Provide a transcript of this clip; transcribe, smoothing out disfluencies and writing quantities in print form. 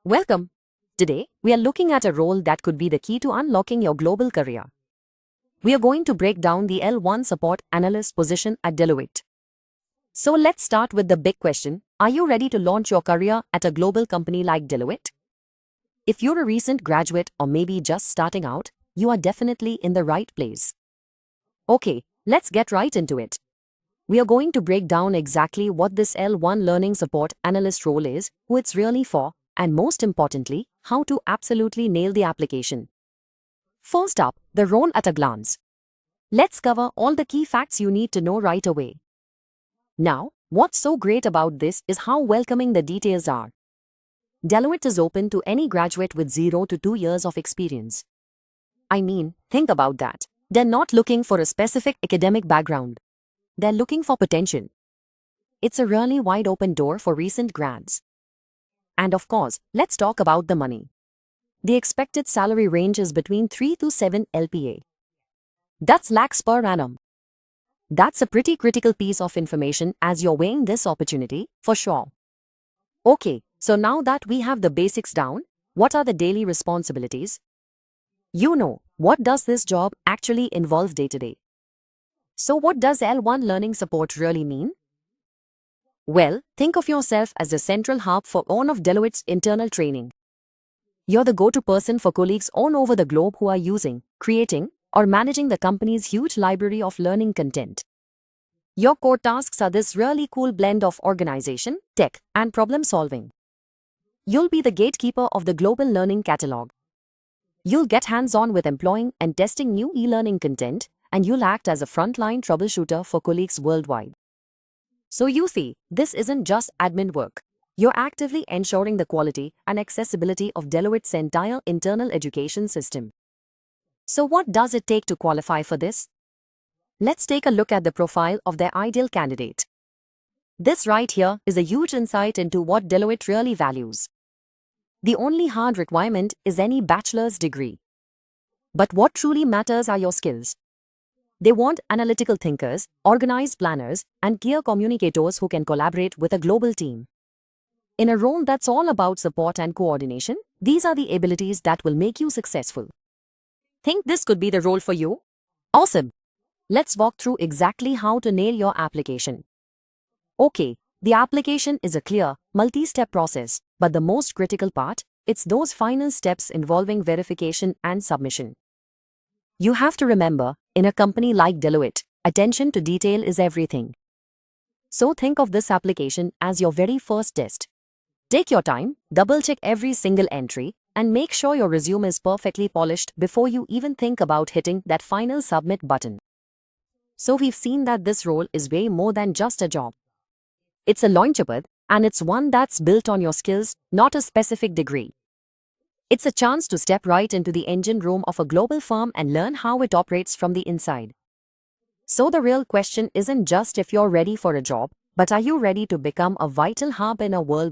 Welcome. Today, we are looking at a role that could be the key to unlocking your global career. We are going to break down the L1 support analyst position at Deloitte. So let's start with the big question. Are you ready to launch your career at a global company like Deloitte? If you're a recent graduate or maybe just starting out, you are definitely in the right place. Okay, let's get right into it. We are going to break down exactly what this L1 learning support analyst role is, who it's really for, and most importantly, how to absolutely nail the application. First up, the role at a glance. Let's cover all the key facts you need to know right away. Now, what's so great about this is how welcoming the details are. Deloitte is open to any graduate with 0 to 2 years of experience. I mean, think about that. They're not looking for a specific academic background. They're looking for potential. It's a really wide open door for recent grads. And of course, let's talk about the money. The expected salary range is between 3 to 7 LPA. That's lakhs per annum. That's a pretty critical piece of information as you're weighing this opportunity, for sure. Okay, so now that we have the basics down, what are the daily responsibilities? What does this job actually involve day to day? So what does L1 learning support really mean? Well, think of yourself as the central hub for all of Deloitte's internal training. You're the go-to person for colleagues all over the globe who are using, creating, or managing the company's huge library of learning content. Your core tasks are this really cool blend of organization, tech, and problem solving. You'll be the gatekeeper of the global learning catalog. You'll get hands-on with employing and testing new e-learning content, and you'll act as a frontline troubleshooter for colleagues worldwide. So you see, this isn't just admin work. You're actively ensuring the quality and accessibility of Deloitte's entire internal education system. So what does it take to qualify for this? Let's take a look at the profile of their ideal candidate. This right here is a huge insight into what Deloitte really values. The only hard requirement is any bachelor's degree. But what truly matters are your skills. They want analytical thinkers, organized planners, and clear communicators who can collaborate with a global team. In a role that's all about support and coordination, these are the abilities that will make you successful. Think this could be the role for you? Awesome! Let's walk through exactly how to nail your application. Okay, the application is a clear, multi-step process, but the most critical part, it's those final steps involving verification and submission. You have to remember, in a company like Deloitte, attention to detail is everything. So think of this application as your very first test. Take your time, double-check every single entry, and make sure your resume is perfectly polished before you even think about hitting that final submit button. So we've seen that this role is way more than just a job. It's a launchpad, and it's one that's built on your skills, not a specific degree. It's a chance to step right into the engine room of a global firm and learn how it operates from the inside. So the real question isn't just if you're ready for a job, but are you ready to become a vital hub in a world